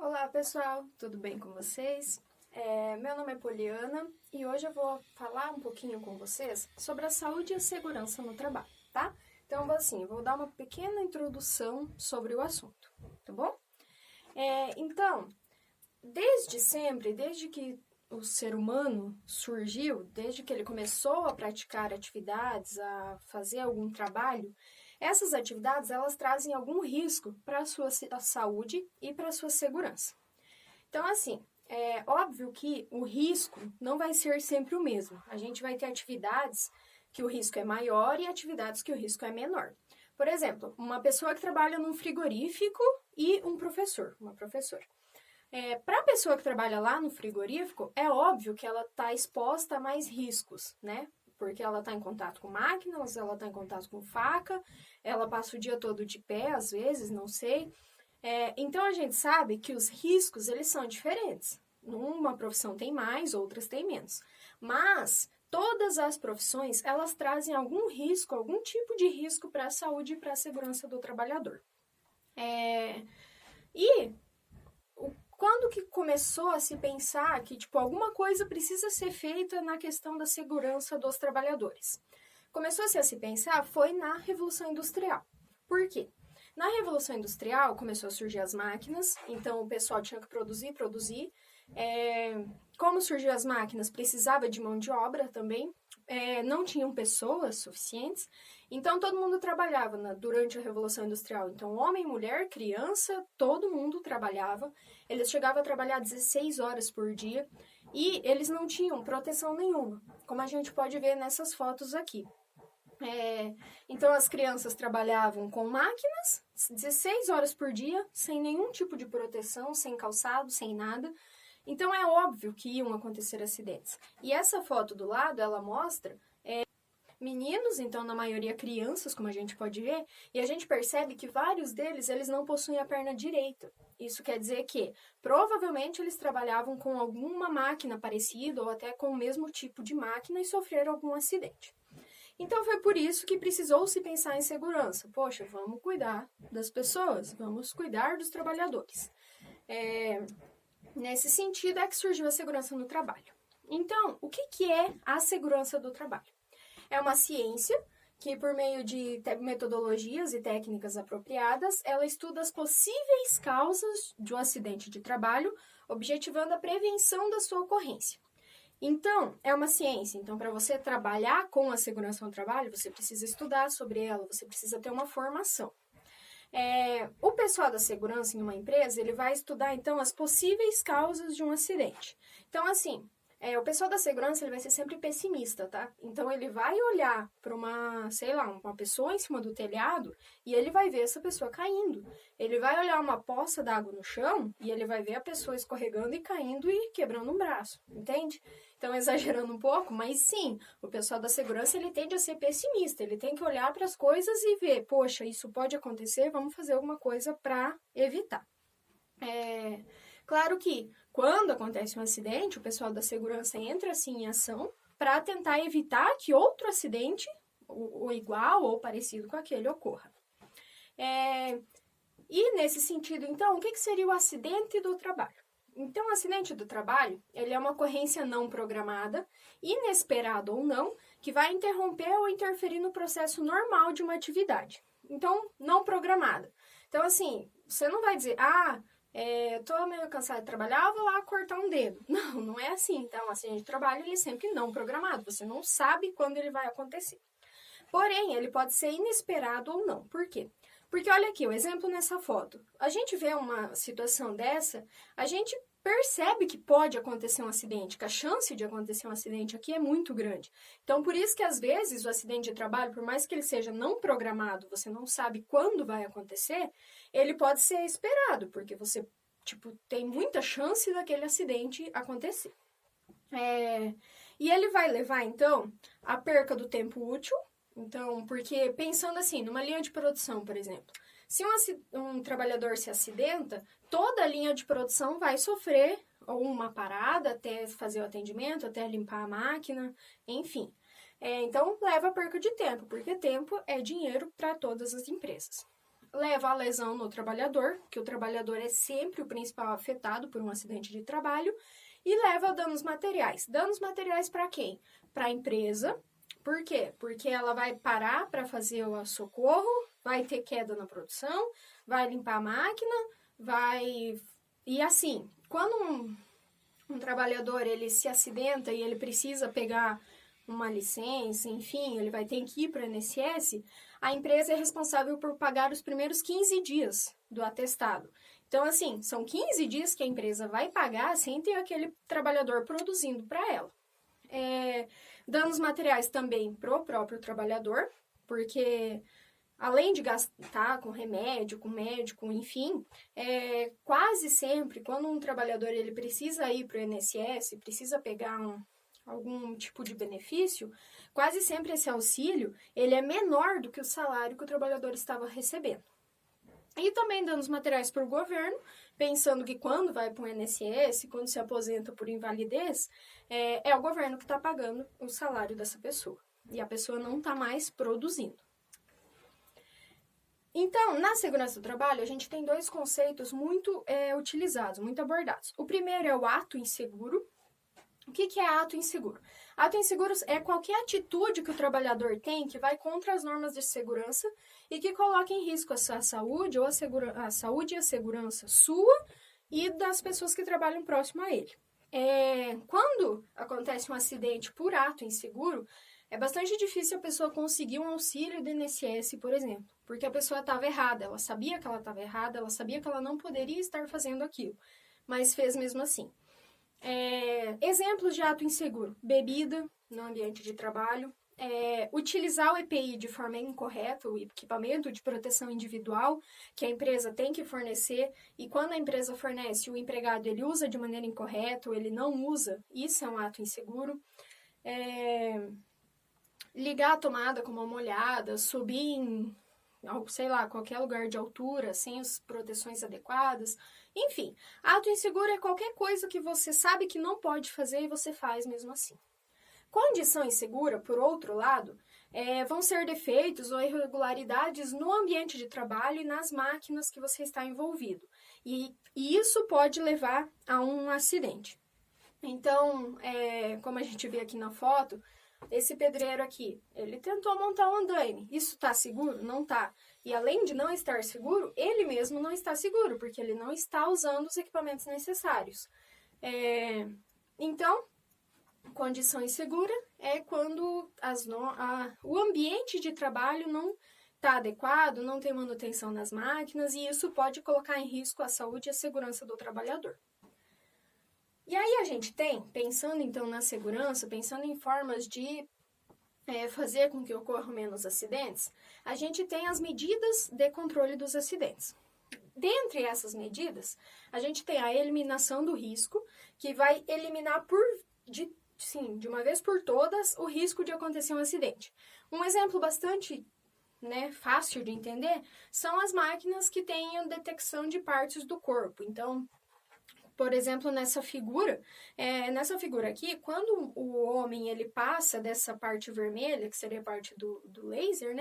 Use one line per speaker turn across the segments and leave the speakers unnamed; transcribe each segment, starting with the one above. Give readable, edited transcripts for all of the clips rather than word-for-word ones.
Olá pessoal, tudo bem com vocês? Meu nome é Poliana e hoje eu vou falar um pouquinho com vocês sobre a saúde e a segurança no trabalho, tá? Então, eu vou dar uma pequena introdução sobre o assunto, tá bom? Então, desde sempre, desde que o ser humano surgiu, desde que ele começou a praticar atividades, a fazer algum trabalho, essas atividades elas trazem algum risco para a sua saúde e para a sua segurança. Então, assim, é óbvio que o risco não vai ser sempre o mesmo. A gente vai ter atividades que o risco é maior e atividades que o risco é menor. Por exemplo, uma pessoa que trabalha num frigorífico e um professor, uma professora. Para a pessoa que trabalha lá no frigorífico, é óbvio que ela está exposta a mais riscos, né? Porque ela está em contato com máquinas, ela está em contato com faca, ela passa o dia todo de pé, às vezes, não sei. Então, a gente sabe que os riscos, eles são diferentes. Uma profissão tem mais, outras têm menos. Mas, todas as profissões, elas trazem algum risco, algum tipo de risco para a saúde e para a segurança do trabalhador. E quando que começou a se pensar que, alguma coisa precisa ser feita na questão da segurança dos trabalhadores? Começou-se a se pensar foi na Revolução Industrial. Por quê? Na Revolução Industrial começou a surgir as máquinas, então o pessoal tinha que produzir. Como surgiu as máquinas, precisava de mão de obra também, não tinham pessoas suficientes, então todo mundo trabalhava durante a Revolução Industrial. Então, homem, mulher, criança, todo mundo trabalhava. Eles chegavam a trabalhar 16 horas por dia e eles não tinham proteção nenhuma, como a gente pode ver nessas fotos aqui. Então, as crianças trabalhavam com máquinas 16 horas por dia, sem nenhum tipo de proteção, sem calçado, sem nada. Então, é óbvio que iam acontecer acidentes. E essa foto do lado, ela mostra meninos, então, na maioria crianças, como a gente pode ver, e a gente percebe que vários deles, eles não possuem a perna direita. Isso quer dizer que, provavelmente, eles trabalhavam com alguma máquina parecida ou até com o mesmo tipo de máquina e sofreram algum acidente. Então, foi por isso que precisou se pensar em segurança. Poxa, vamos cuidar das pessoas, vamos cuidar dos trabalhadores. Nesse sentido é que surgiu a segurança no trabalho. Então, o que é a segurança do trabalho? É uma ciência que, por meio de metodologias e técnicas apropriadas, ela estuda as possíveis causas de um acidente de trabalho, objetivando a prevenção da sua ocorrência. Então, é uma ciência. Então, para você trabalhar com a segurança no trabalho, você precisa estudar sobre ela, você precisa ter uma formação. O pessoal da segurança em uma empresa, ele vai estudar, então, as possíveis causas de um acidente. Então, assim, o pessoal da segurança, ele vai ser sempre pessimista, tá? Então, ele vai olhar para uma pessoa em cima do telhado e ele vai ver essa pessoa caindo. Ele vai olhar uma poça d'água no chão e ele vai ver a pessoa escorregando e caindo e quebrando um braço, entende? Então, exagerando um pouco, mas sim, o pessoal da segurança, ele tende a ser pessimista, ele tem que olhar para as coisas e ver, poxa, isso pode acontecer, vamos fazer alguma coisa para evitar. Claro que, quando acontece um acidente, o pessoal da segurança entra, assim, em ação para tentar evitar que outro acidente, ou igual ou parecido com aquele, ocorra. E, nesse sentido, então, o que seria o acidente do trabalho? Então, o acidente do trabalho, ele é uma ocorrência não programada, inesperada ou não, que vai interromper ou interferir no processo normal de uma atividade. Então, não programada. Então, assim, você não vai dizer, tô meio cansado de trabalhar, vou lá cortar um dedo. Não, não é assim. Então, o acidente de trabalho, ele é sempre não programado. Você não sabe quando ele vai acontecer. Porém, ele pode ser inesperado ou não. Por quê? Porque olha aqui, o exemplo nessa foto. A gente vê uma situação dessa, a gente percebe que pode acontecer um acidente, que a chance de acontecer um acidente aqui é muito grande. Então, por isso que às vezes o acidente de trabalho, por mais que ele seja não programado, você não sabe quando vai acontecer, ele pode ser esperado, porque você, tem muita chance daquele acidente acontecer. E ele vai levar, então, a perca do tempo útil. Então, porque pensando assim, numa linha de produção, por exemplo, se um trabalhador se acidenta, toda a linha de produção vai sofrer ou uma parada até fazer o atendimento, até limpar a máquina, enfim. Então, leva a perca de tempo, porque tempo é dinheiro para todas as empresas. leva à lesão no trabalhador, que o trabalhador é sempre o principal afetado por um acidente de trabalho, e leva a danos materiais. Danos materiais para quem? Para a empresa. Por quê? Porque ela vai parar para fazer o socorro, vai ter queda na produção, vai limpar a máquina, vai... E assim, quando um trabalhador ele se acidenta e ele precisa pegar uma licença, enfim, ele vai ter que ir para o INSS, a empresa é responsável por pagar os primeiros 15 dias do atestado. Então, assim, são 15 dias que a empresa vai pagar sem ter aquele trabalhador produzindo para ela. Danos materiais também pro próprio trabalhador, porque além de gastar com remédio, com médico, enfim, quase sempre, quando um trabalhador ele precisa ir para o INSS, precisa pegar algum tipo de benefício, quase sempre esse auxílio ele é menor do que o salário que o trabalhador estava recebendo. E também danos materiais para o governo, pensando que quando vai para o INSS, quando se aposenta por invalidez, é o governo que está pagando o salário dessa pessoa. E a pessoa não está mais produzindo. Então, na segurança do trabalho, a gente tem dois conceitos muito utilizados, muito abordados. O primeiro é o ato inseguro. O que é ato inseguro? Ato inseguro é qualquer atitude que o trabalhador tem que vai contra as normas de segurança e que coloca em risco a sua saúde, ou a saúde e a segurança sua e das pessoas que trabalham próximo a ele. Quando acontece um acidente por ato inseguro, é bastante difícil a pessoa conseguir um auxílio do INSS, por exemplo, porque a pessoa estava errada, ela sabia que ela estava errada, ela sabia que ela não poderia estar fazendo aquilo, mas fez mesmo assim. Exemplos de ato inseguro: bebida no ambiente de trabalho, utilizar o EPI de forma incorreta, o equipamento de proteção individual que a empresa tem que fornecer, e quando a empresa fornece, o empregado ele usa de maneira incorreta ou ele não usa, isso é um ato inseguro. Ligar a tomada com uma molhada, subir em, sei lá, qualquer lugar de altura, sem as proteções adequadas. Enfim, ato inseguro é qualquer coisa que você sabe que não pode fazer e você faz mesmo assim. Condição insegura, por outro lado, vão ser defeitos ou irregularidades no ambiente de trabalho e nas máquinas que você está envolvido. E isso pode levar a um acidente. Então, como a gente vê aqui na foto, esse pedreiro aqui, ele tentou montar um andaime. Isso está seguro? Não está. E além de não estar seguro, ele mesmo não está seguro, porque ele não está usando os equipamentos necessários. Então, condição insegura é quando o ambiente de trabalho não está adequado, não tem manutenção nas máquinas, e isso pode colocar em risco a saúde e a segurança do trabalhador. E aí a gente tem, pensando então na segurança, pensando em formas de fazer com que ocorram menos acidentes, a gente tem as medidas de controle dos acidentes. Dentre essas medidas, a gente tem a eliminação do risco, que vai eliminar de uma vez por todas o risco de acontecer um acidente. Um exemplo bastante fácil de entender são as máquinas que têm a detecção de partes do corpo. Então, por exemplo, nessa figura aqui, quando o homem ele passa dessa parte vermelha, que seria a parte do laser,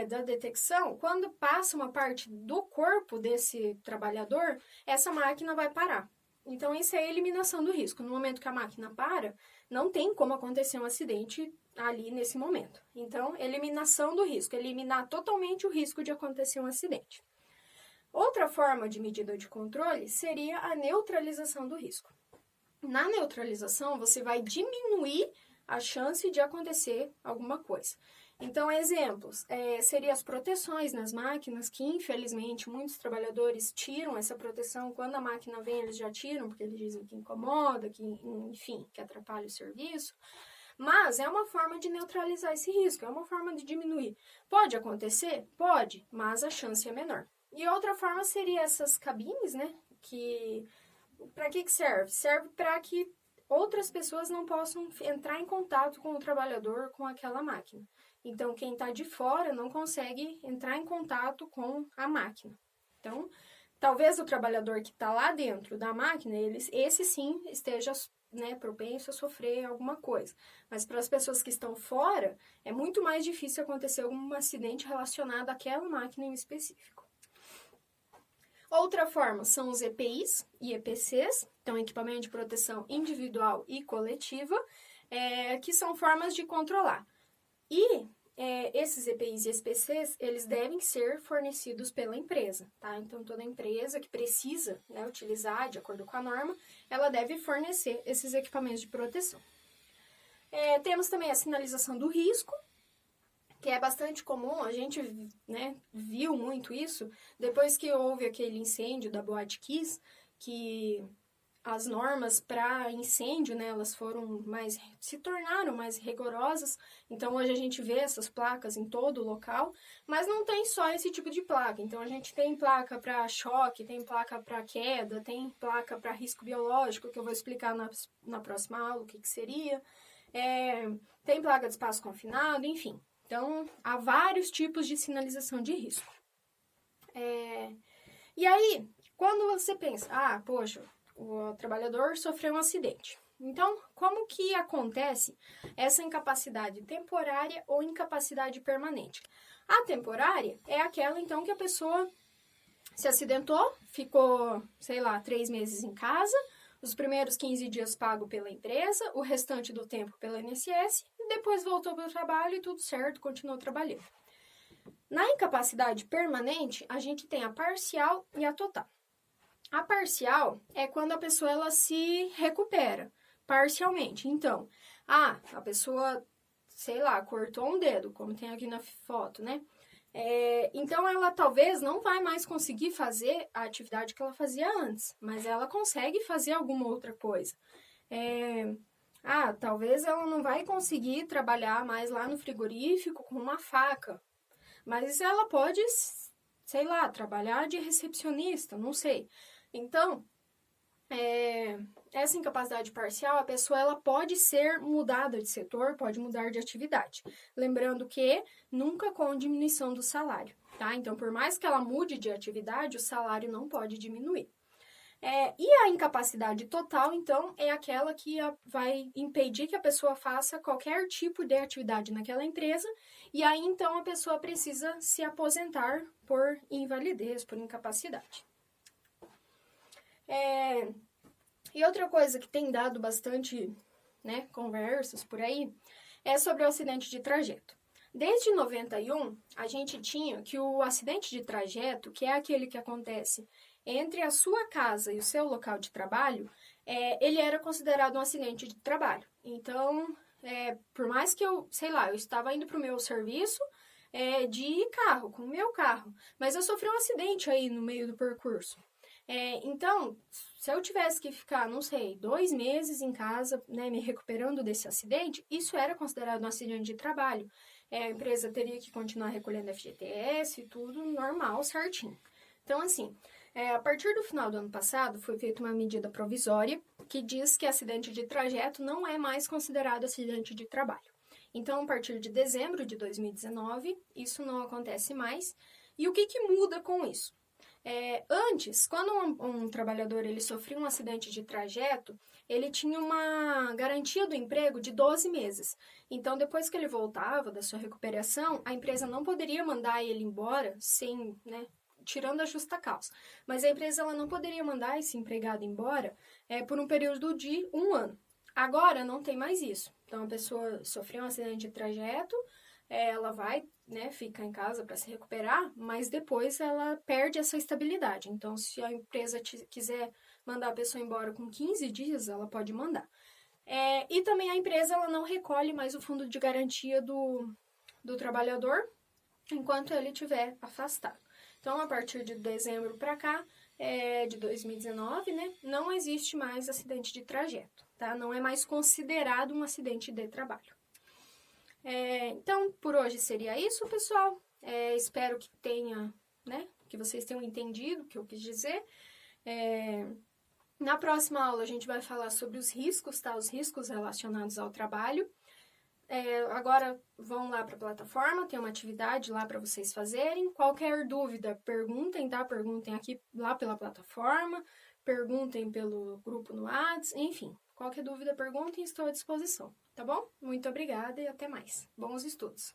da detecção, quando passa uma parte do corpo desse trabalhador, essa máquina vai parar. Então, isso é a eliminação do risco. No momento que a máquina para, não tem como acontecer um acidente ali nesse momento. Então, eliminação do risco, eliminar totalmente o risco de acontecer um acidente. Outra forma de medida de controle seria a neutralização do risco. Na neutralização, você vai diminuir a chance de acontecer alguma coisa. Então, exemplos, seriam as proteções nas máquinas, que infelizmente muitos trabalhadores tiram essa proteção. Quando a máquina vem, eles já tiram, porque eles dizem que incomoda, que atrapalha o serviço. Mas é uma forma de neutralizar esse risco, é uma forma de diminuir. Pode acontecer? Pode, mas a chance é menor. E outra forma seria essas cabines, que para que serve? Serve para que outras pessoas não possam entrar em contato com o trabalhador, com aquela máquina. Então, quem está de fora não consegue entrar em contato com a máquina. Então, talvez o trabalhador que está lá dentro da máquina, esse sim esteja né, propenso a sofrer alguma coisa. Mas para as pessoas que estão fora, é muito mais difícil acontecer algum acidente relacionado àquela máquina em específico. Outra forma são os EPIs e EPCs, então equipamento de proteção individual e coletiva, que são formas de controlar. E esses EPIs e EPCs, eles devem ser fornecidos pela empresa, tá? Então, toda empresa que precisa, né, utilizar de acordo com a norma, ela deve fornecer esses equipamentos de proteção. Temos também a sinalização do risco, que é bastante comum, a gente, né, viu muito isso depois que houve aquele incêndio da Boate Kiss, que as normas para incêndio, né, elas se tornaram mais rigorosas. Então, hoje a gente vê essas placas em todo o local, mas não tem só esse tipo de placa. Então, a gente tem placa para choque, tem placa para queda, tem placa para risco biológico, que eu vou explicar na próxima aula o que seria. Tem placa de espaço confinado, enfim. Então, há vários tipos de sinalização de risco. E aí, quando você pensa, poxa, o trabalhador sofreu um acidente. Então, como que acontece essa incapacidade temporária ou incapacidade permanente? A temporária é aquela, então, que a pessoa se acidentou, ficou, 3 meses em casa, os primeiros 15 dias pago pela empresa, o restante do tempo pela INSS, e depois voltou para o trabalho e tudo certo, continuou trabalhando. Na incapacidade permanente, a gente tem a parcial e a total. A parcial é quando a pessoa ela se recupera parcialmente. Então, a pessoa, cortou um dedo, como tem aqui na foto, né? Então, ela talvez não vai mais conseguir fazer a atividade que ela fazia antes, mas ela consegue fazer alguma outra coisa. Talvez ela não vai conseguir trabalhar mais lá no frigorífico com uma faca, mas ela pode, trabalhar de recepcionista, não sei. Então, essa incapacidade parcial, a pessoa ela pode ser mudada de setor, pode mudar de atividade. Lembrando que nunca com diminuição do salário, tá? Então, por mais que ela mude de atividade, o salário não pode diminuir. E a incapacidade total, então, é aquela que vai impedir que a pessoa faça qualquer tipo de atividade naquela empresa, e aí, então, a pessoa precisa se aposentar por invalidez, por incapacidade. E outra coisa que tem dado bastante, né, conversas por aí, é sobre o acidente de trajeto. Desde 91, a gente tinha que o acidente de trajeto, que é aquele que acontece entre a sua casa e o seu local de trabalho, ele era considerado um acidente de trabalho. Então, por mais que eu estava indo para o meu serviço de carro, com o meu carro, mas eu sofri um acidente aí no meio do percurso. Então, se eu tivesse que ficar, 2 meses em casa, né, me recuperando desse acidente, isso era considerado um acidente de trabalho. A empresa teria que continuar recolhendo FGTS, tudo normal, certinho. Então, assim, a partir do final do ano passado, foi feita uma medida provisória que diz que acidente de trajeto não é mais considerado acidente de trabalho. Então, a partir de dezembro de 2019, isso não acontece mais. E o que muda com isso? Antes, quando um trabalhador ele sofria um acidente de trajeto, ele tinha uma garantia do emprego de 12 meses. Então, depois que ele voltava da sua recuperação, a empresa não poderia mandar ele embora sem, tirando a justa causa. Mas a empresa ela não poderia mandar esse empregado embora por um período de 1 ano. Agora, não tem mais isso. Então, a pessoa sofreu um acidente de trajeto, ela vai, fica em casa para se recuperar, mas depois ela perde essa estabilidade. Então, se a empresa quiser mandar a pessoa embora com 15 dias, ela pode mandar. E também a empresa ela não recolhe mais o fundo de garantia do trabalhador enquanto ele estiver afastado. Então, a partir de dezembro para cá, de 2019, não existe mais acidente de trajeto, tá? Não é mais considerado um acidente de trabalho. Então, por hoje seria isso, pessoal. Espero que que vocês tenham entendido o que eu quis dizer. Na próxima aula, a gente vai falar sobre os riscos, tá? Os riscos relacionados ao trabalho. Agora, vão lá para a plataforma, tem uma atividade lá para vocês fazerem. Qualquer dúvida, perguntem, tá? Perguntem aqui lá pela plataforma, perguntem pelo grupo no WhatsApp, enfim. Qualquer dúvida, perguntem, estou à disposição, tá bom? Muito obrigada e até mais. Bons estudos!